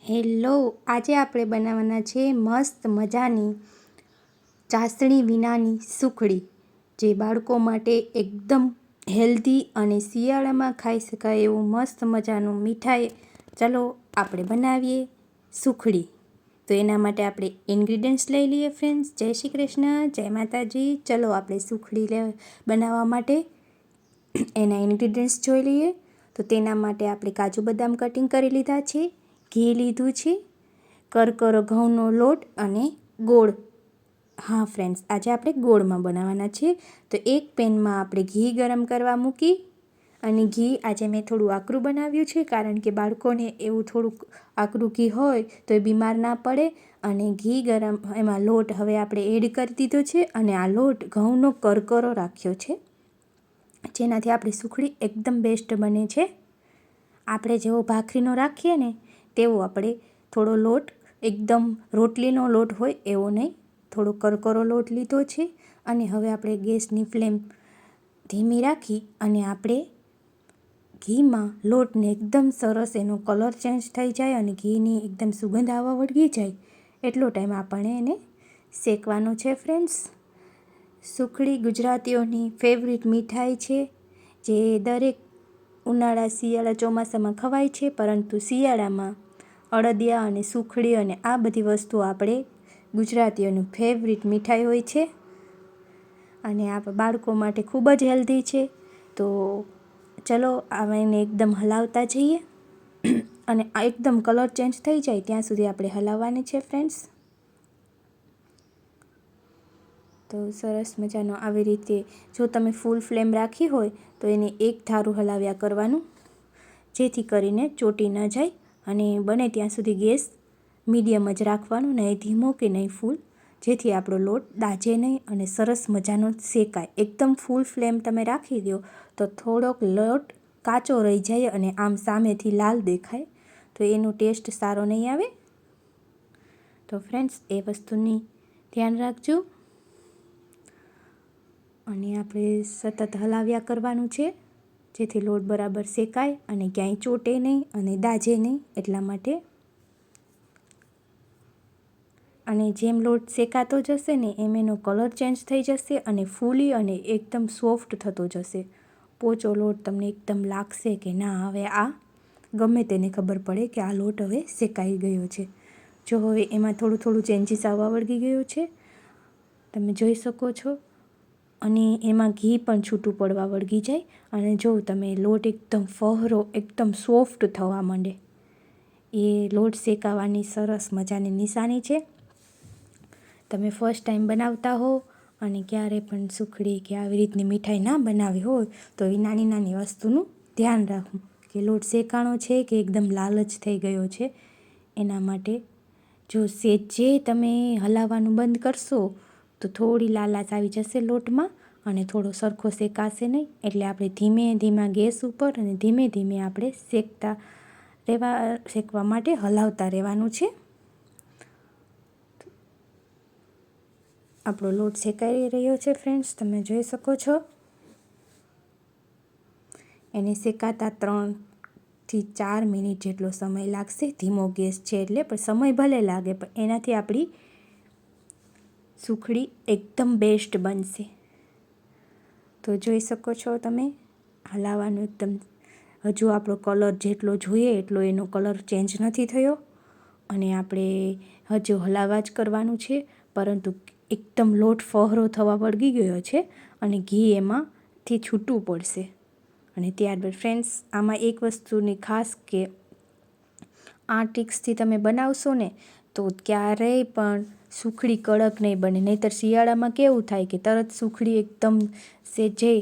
Hello, આજે આપણે બનાવવાના છે મસ્ત મજાની ચાસણી વિનાની સુખડી, જે બાળકો માટે એકદમ હેલ્ધી અને શિયાળામાં ખાઈ શકાય એવું મસ્ત મજાનું મીઠાઈ. ચલો આપણે બનાવીએ સુખડી. તો એના માટે આપણે ઇન્ગ્રીડિયન્ટ્સ લઈ લઈએ ફ્રેન્ડ્સ. જય શ્રી કૃષ્ણ, જય માતાજી. ચલો આપણે સુખડી બનાવવા માટે એના ઇન્ગ્રીડિયન્ટ્સ જોઈ લઈએ. તો તેના માટે આપણે કાજુ બદામ કટિંગ કરી લીધા છે, ઘી લીધું છે, કરકરો ઘઉંનો લોટ અને ગોળ. હા ફ્રેન્ડ્સ, આજે આપણે ગોળમાં બનાવવાના છે. તો એક પેનમાં આપણે ઘી ગરમ કરવા મૂકી, અને ઘી આજે મેં થોડું આકરું બનાવ્યું છે, કારણ કે બાળકોને એવું થોડુંક આકરું ઘી હોય તો એ બીમાર ના પડે. અને ઘી ગરમ, એમાં લોટ હવે આપણે એડ કરી દીધો છે, અને આ લોટ ઘઉંનો કરકરો રાખ્યો છે, જેનાથી આપણી સુખડી એકદમ બેસ્ટ બને છે. આપણે જેવો ભાખરીનો રાખીએ ને તેવો આપણે થોડો લોટ, એકદમ રોટલીનો લોટ હોય એવો નહીં, થોડો કરકરો લોટ લીધો છે. અને હવે આપણે ગેસની ફ્લેમ ધીમી રાખી અને આપણે ઘીમાં લોટને એકદમ સરસ એનો કલર ચેન્જ થઈ જાય અને ઘીની એકદમ સુગંધ આવવા વળગી જાય એટલો ટાઈમ આપણે એને શેકવાનો છે ફ્રેન્ડ્સ. સુખડી ગુજરાતીઓની ફેવરિટ મીઠાઈ છે, જે દરેક ઉનાળા, શિયાળા, ચોમાસામાં ખવાય છે. પરંતુ શિયાળામાં અડદિયા અને સુખડી અને આ બધી વસ્તુઓ આપણે ગુજરાતીઓનું ફેવરિટ મીઠાઈ હોય છે, અને આ બાળકો માટે ખૂબ જ હેલ્ધી છે. તો ચલો એને એકદમ હલાવતા જઈએ, અને આ એકદમ કલર ચેન્જ થઈ જાય ત્યાં સુધી આપણે હલાવવાની છે ફ્રેન્ડ્સ. તો સરસ મજાનો આવી રીતે, જો તમે ફૂલ ફ્લેમ રાખી હોય તો એને એક ધારું હલાવ્યા કરવાનું, જેથી કરીને ચોટી ન જાય. અને બને ત્યાં સુધી ગેસ મીડિયમ જ રાખવાનું, નહીં ધીમો કે નહીં ફૂલ, જેથી આપણો લોટ દાજે નહીં અને સરસ મજાનો શેકાય. એકદમ ફૂલ ફ્લેમ તમે રાખી દો તો થોડોક લોટ કાચો રહી જાય અને આમ સામેથી લાલ દેખાય, તો એનો ટેસ્ટ સારો નહીં આવે. તો ફ્રેન્ડ્સ, એ વસ્તુની ધ્યાન રાખજો. અને આપણે સતત હલાવ્યા કરવાનું છે, જેથી લોટ બરાબર શેકાય અને ક્યાંય ચોટે નહીં અને દાજે નહીં, એટલા માટે. અને જેમ લોટ શેકાતો જશે ને એમ એનો કલર ચેન્જ થઈ જશે અને ફૂલી અને એકદમ સોફ્ટ થતો જશે. પોચો લોટ તમને એકદમ લાગશે કે ના, હવે આ ગમે તેને ખબર પડે કે આ લોટ હવે શેકાઈ ગયો છે. જો હવે એમાં થોડું થોડું ચેન્જીસ આવવા વળગી ગયું છે, તમે જોઈ શકો છો. અને એમાં ઘી પણ છૂટું પડવા વળગી જાય, અને જો તમે લોટ એકદમ ફહરો, એકદમ સોફ્ટ થવા માંડે, એ લોટ શેકાવાની સરસ મજાની નિશાની છે. તમે ફર્સ્ટ ટાઈમ બનાવતા હો અને ક્યારે પણ સુખડી કે આવી રીતની મીઠાઈ ના બનાવી હોય તો એ નાની નાની વસ્તુનું ધ્યાન રાખવું, કે લોટ શેકાણો છે કે એકદમ લાલચ થઈ ગયો છે. એના માટે જો સેજે તમે હલાવવાનું બંધ કરશો તો થોડી લાલાશ આવી જશે લોટમાં, અને થોડો સરખો શેકાશે નહીં. એટલે આપણે ધીમે ધીમા ગેસ ઉપર અને ધીમે ધીમે આપણે શેકવા માટે હલાવતા રહેવાનું છે. આપણો લોટ શેકાઈ રહ્યો છે ફ્રેન્ડ્સ, તમે જોઈ શકો છો. એને શેકાતા 3 થી 4 મિનિટ જેટલો સમય લાગશે. ધીમો ગેસ છે એટલે, પણ સમય ભલે લાગે, પણ એનાથી આપણી સુખડી એકદમ બેસ્ટ બનશે. તો જોઈ શકો છો તમે, હલાવવાનું એકદમ, હજુ આપણો કલર જેટલો જોઈએ એટલો એનો કલર ચેન્જ નથી થયો, અને આપણે હજુ હલાવવા જ કરવાનું છે. પરંતુ એકદમ લોટ ફહરો થવા વળગી ગયો છે અને ઘી એમાંથી છૂટું પડશે. અને ત્યારબાદ ફ્રેન્ડ્સ, આમાં એક વસ્તુની ખાસ, કે આ ટ્રિક્સથી તમે બનાવશો ને તો ક્યારેય પણ સુખડી કડક નહીં બને. નહીંતર શિયાળામાં કેવું થાય કે તરત સુખડી એકદમ સેજે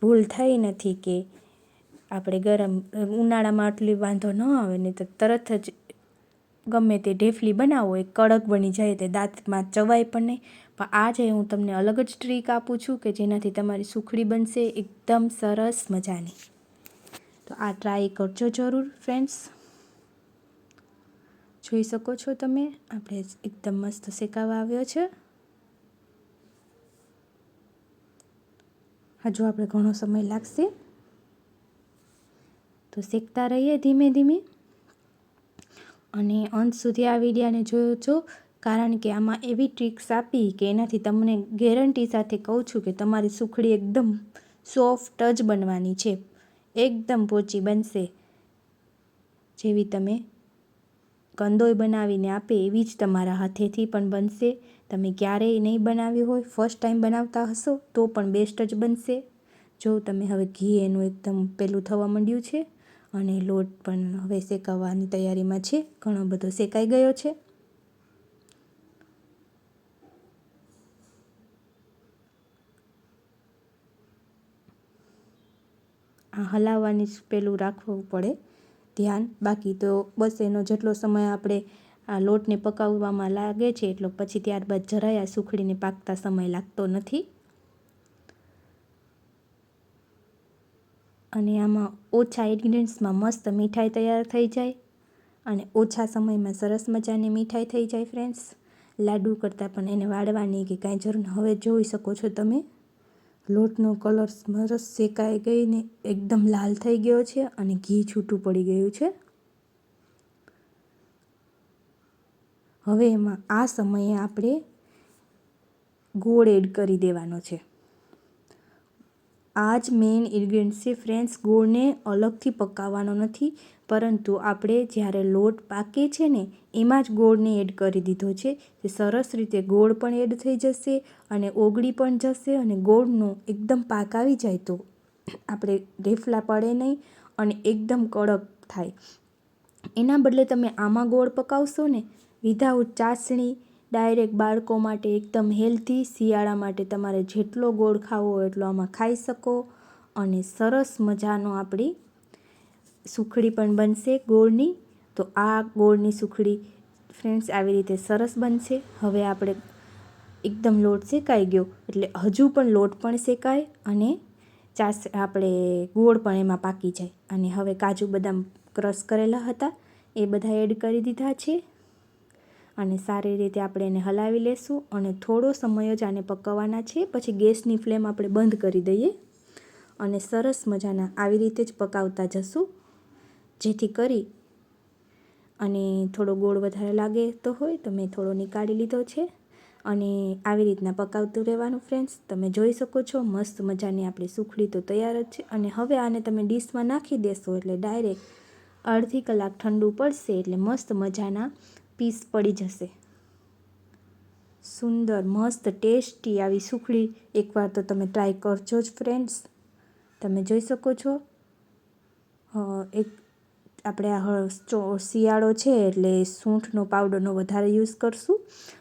ભૂલ થઈ નથી કે આપણે ગરમ, ઉનાળામાં આટલી વાંધો ન આવે ને, તો તરત જ ગમે તે ઢેફલી બનાવો એ કડક બની જાય, તે દાંતમાં ચવાય પણ નહીં. પણ આજે હું તમને અલગ જ ટ્રીક આપું છું કે જેનાથી તમારી સુખડી બનશે એકદમ સરસ મજાની. તો આ ટ્રાય કરજો જરૂર ફ્રેન્ડ્સ. જોઈ શકો છો તમે, આપણે એકદમ મસ્ત શેકાવા આવ્યો છે. હજુ આપણે ઘણો સમય લાગશે, તો શેકતા રહીએ ધીમે ધીમે. અને અંત સુધી આ વિડીયોને જોજો, કારણ કે આમાં એવી ટ્રિક્સ આપી કે એનાથી તમને ગેરંટી સાથે કહું છું કે તમારી સુખડી એકદમ સોફ્ટ જ બનવાની છે, એકદમ પોચી બનશે. જેવી તમે કંદોય બનાવીને આપે એવી જ તમારા હાથેથી પણ બનશે. તમે ક્યારેય નહીં બનાવ્યું હોય, ફર્સ્ટ ટાઈમ બનાવતા હશો તો પણ બેસ્ટ જ બનશે. જો તમે હવે ઘી એનું એકદમ પેલું થવા માંડ્યું છે અને લોટ પણ હવે શેકાવાની તૈયારીમાં છે, ઘણો બધો શેકાઈ ગયો છે. આ હલાવવાની જ પેલું રાખવું પડે ધ્યાન, બાકી તો બસ એનો જેટલો સમય આપણે આ લોટને પકાવવામાં લાગે છે એટલો પછી ત્યારબાદ જરાય આ સુખડીને પાકતા સમય લાગતો નથી. અને આમાં ઓછા ઇન્ગ્રીડિયન્ટ્સમાં મસ્ત મીઠાઈ તૈયાર થઈ જાય અને ઓછા સમયમાં સરસ મજાની મીઠાઈ થઈ જાય ફ્રેન્ડ્સ. લાડુ કરતાં પણ એને વાળવાની કે કાંઈ જરૂર. હવે જોઈ શકો છો તમે લોટનો કલર સરસ શેકાઈ ગઈને એકદમ લાલ થઈ ગયો છે અને ઘી છૂટું પડી ગયું છે. હવે એમાં આ સમયે આપણે ગોળ એડ કરી દેવાનો છે. આ જ મેઇન ઇન્ગ્રીડિયન્ટ છે ફ્રેન્ડ્સ. ગોળને અલગથી પકાવવાનો નથી, પરંતુ આપણે જ્યારે લોટ પાકે છે ને એમાં જ ગોળને એડ કરી દીધો છે. તે સરસ રીતે ગોળ પણ એડ થઈ જશે અને ઓગળી પણ જશે અને ગોળનો એકદમ પાક આવી જાય તો આપણે રેફલા પડે નહીં અને એકદમ કડક થાય. એના બદલે તમે આમાં ગોળ પકાવશો ને વિધાઉટ ચાસણી, ડાયરેક્ટ બાળકો માટે એકદમ હેલ્ધી, શિયાળા માટે તમારે જેટલો ગોળ ખાવો હોય એટલો આમાં ખાઈ શકો અને સરસ મજાનો આપણી સુખડી પણ બનશે ગોળની. તો આ ગોળની સુખડી ફ્રેન્ડ્સ આવી રીતે સરસ બનશે. હવે આપણે એકદમ લોટ શેકાઈ ગયો એટલે હજુ પણ લોટ પણ શેકાય અને આપણે ગોળ પણ એમાં પાકી જાય. અને હવે કાજુ બદામ ક્રશ કરેલા હતા એ બધા એડ કરી દીધા છે અને સારી રીતે આપણે એને હલાવી લેશું અને થોડો સમય જ આને પકવવાના છે. પછી ગેસની ફ્લેમ આપણે બંધ કરી દઈએ અને સરસ મજાના આવી રીતે જ પકાવતા જશું, જેથી કરી અને થોડો ગોળ વધારે લાગે તો હોય તો મેં થોડો નીકાળી લીધો છે અને આવી રીતના પકાવતું રહેવાનું ફ્રેન્ડ્સ. તમે જોઈ શકો છો મસ્ત મજાની આપણી સુખડી તો તૈયાર જ છે. અને હવે આને તમે ડીશમાં નાખી દેશો એટલે ડાયરેક્ટ અડધી કલાક ઠંડુ પડશે એટલે મસ્ત મજાના પીસ પડી જશે. સુંદર મસ્ત ટેસ્ટી આવી સુખડી એકવાર તો તમે ટ્રાય કરજો જ ફ્રેન્ડ્સ. તમે જોઈ શકો છો એક આપણે આ શિયાળો છે એટલે સૂંઠનો પાવડરનો વધારે યુઝ કરશું.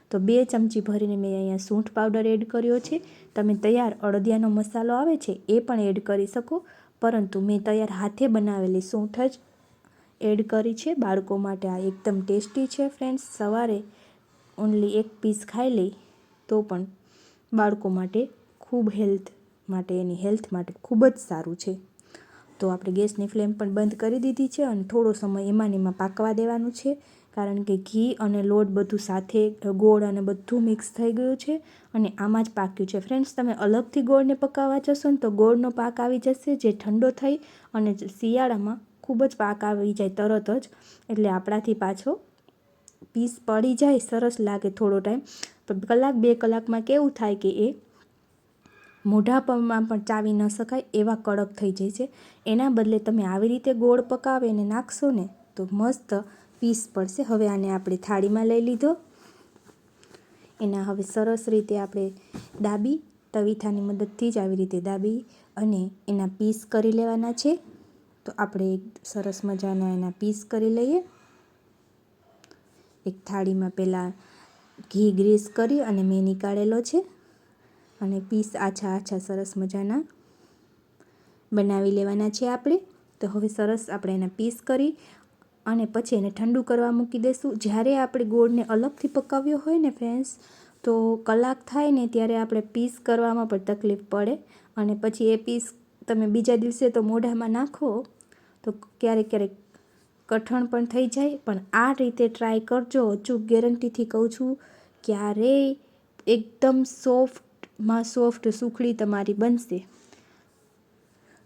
તો 2 ચમચી ભરીને મેં અહીંયા સૂંઠ પાવડર એડ કર્યો છે. તમે તૈયાર અળદિયાનો મસાલો આવે છે એ પણ એડ કરી શકો, પરંતુ મેં તૈયાર હાથે બનાવેલી સૂંઠ જ એડ કરી છે બાળકો માટે. આ એકદમ ટેસ્ટી છે ફ્રેન્ડ્સ. સવારે ઓનલી 1 પીસ ખાઈ લઈ તો પણ બાળકો માટે ખૂબ એની હેલ્થ માટે ખૂબ જ સારું છે. તો આપણે ગેસની ફ્લેમ પણ બંધ કરી દીધી છે અને થોડો સમય એમાં ને એમાં પાકવા દેવાનું છે, કારણ કે ઘી અને લોટ બધું સાથે ગોળ અને બધું મિક્સ થઈ ગયું છે અને આમાં જ પાક્યું છે ફ્રેન્ડ્સ. તમે અલગથી ગોળને પકાવવા જશો ને તો ગોળનો પાક આવી જશે, જે ઠંડો થઈ અને શિયાળામાં ખૂબ જ પાક આવી જાય તરત જ, એટલે આપણાથી પાછો પીસ પડી જાય. સરસ લાગે થોડો ટાઈમ, પણ કલાક 2 કલાકમાં કેવું થાય કે એ મોઢામાં પણ ચાવી ન શકાય એવા કડક થઈ જાય છે. એના બદલે તમે આવી રીતે ગોળ પકાવીને નાખશો ને તો મસ્ત પીસ પડશે. હવે આને આપણે થાળીમાં લઈ લીધો. એના હવે સરસ રીતે આપણે દાબી તવીથાની મદદથી જ આવી રીતે દાબી અને એના પીસ કરી લેવાના છે. તો આપણે એક સરસ મજાના એના પીસ કરી લઈએ. એક થાળીમાં પહેલાં ઘી ગ્રીસ કરી અને મેં નીકાળેલો છે અને પીસ આછા આછા સરસ મજાના બનાવી લેવાના છે આપણે. તો હવે સરસ આપણે એના પીસ કરી અને પછી એને ઠંડુ કરવા મૂકી દઈશું. જ્યારે આપણે ગોળને અલગથી પકાવ્યો હોય ને ફ્રેન્ડ્સ તો કલાક થાય ને ત્યારે આપણે પીસ કરવામાં પણ તકલીફ પડે અને પછી એ પીસ તમે બીજા દિવસે તો મોઢામાં નાખો તો ક્યારેક કઠણ પણ થઈ જાય. પણ આ રીતે ટ્રાય કરજો, અચૂક ગેરંટીથી કહું છું. ક્યારેય એકદમ સોફ્ટમાં સોફ્ટ સુખડી તમારી બનશે.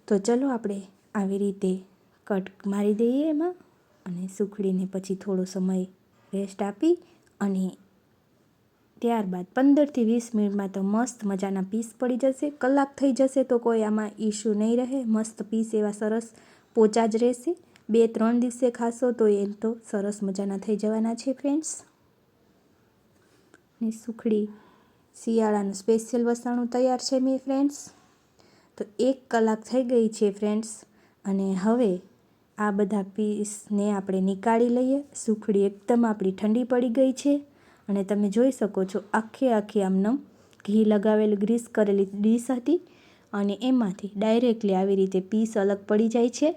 તો ચલો આપણે આવી રીતે કટ મારી દઈએ એમાં અને સુખડીને પછી થોડો સમય રેસ્ટ આપી અને ત્યારબાદ 15થી 20 મિનિટમાં તો મસ્ત મજાના પીસ પડી જશે. કલાક થઈ જશે તો કોઈ આમાં ઇશ્યુ નહીં રહે. મસ્ત પીસ એવા સરસ પોચા જ રહેશે. 2-3 દિવસે ખાશો તો એ તો સરસ મજાના થઈ જવાના છે ફ્રેન્ડ્સ. ને સુખડી શિયાળાનું સ્પેશિયલ વસાણું તૈયાર છે મેં ફ્રેન્ડ્સ. તો 1 કલાક થઈ ગઈ છે ફ્રેન્ડ્સ. અને હવે આ બધા પીસને આપણે નીકાળી લઈએ. સુખડી એકદમ આપણી ઠંડી પડી ગઈ છે અને તમે જોઈ શકો છો આખી આમનમ ઘી લગાવેલું ગ્રીસ કરેલી ડીશ હતી અને એમાંથી ડાયરેક્ટલી આવી રીતે પીસ અલગ પડી જાય છે.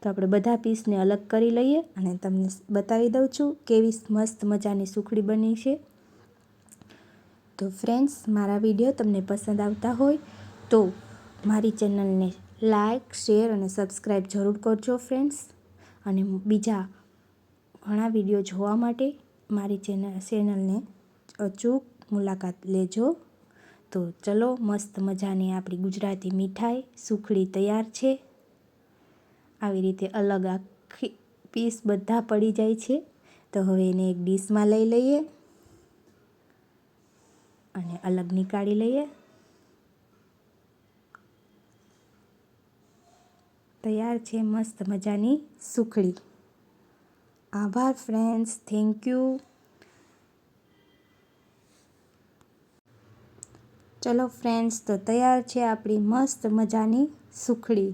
તો આપણે બધા પીસને અલગ કરી લઈએ અને તમને બતાવી દઉં છું કેવી મસ્ત મજાની સુખડી બની છે. તો ફ્રેન્ડ્સ, મારા વિડીયો તમને પસંદ આવતા હોય તો મારી ચેનલને લાઇક, શેર અને સબસ્ક્રાઈબ જરૂર કરજો ફ્રેન્ડ્સ. અને બીજા ઘણા વિડીયો જોવા માટે મારી ચેનલને અચૂક મુલાકાત લેજો. તો ચલો, મસ્ત મજાની આપણી ગુજરાતી મીઠાઈ સુખડી તૈયાર છે. આવી રીતે અલગ આખી પીસ બધા પડી જાય છે. તો હવે એને એક ડીશમાં લઈ લઈએ અને અલગ નીકાળી લઈએ. તૈયાર છે મસ્ત મજાની સુખડી. આભાર ફ્રેન્ડ્સ, થેન્ક યુ. ચલો ફ્રેન્ડ્સ, તો તૈયાર છે આપણી મસ્ત મજાની સુખડી.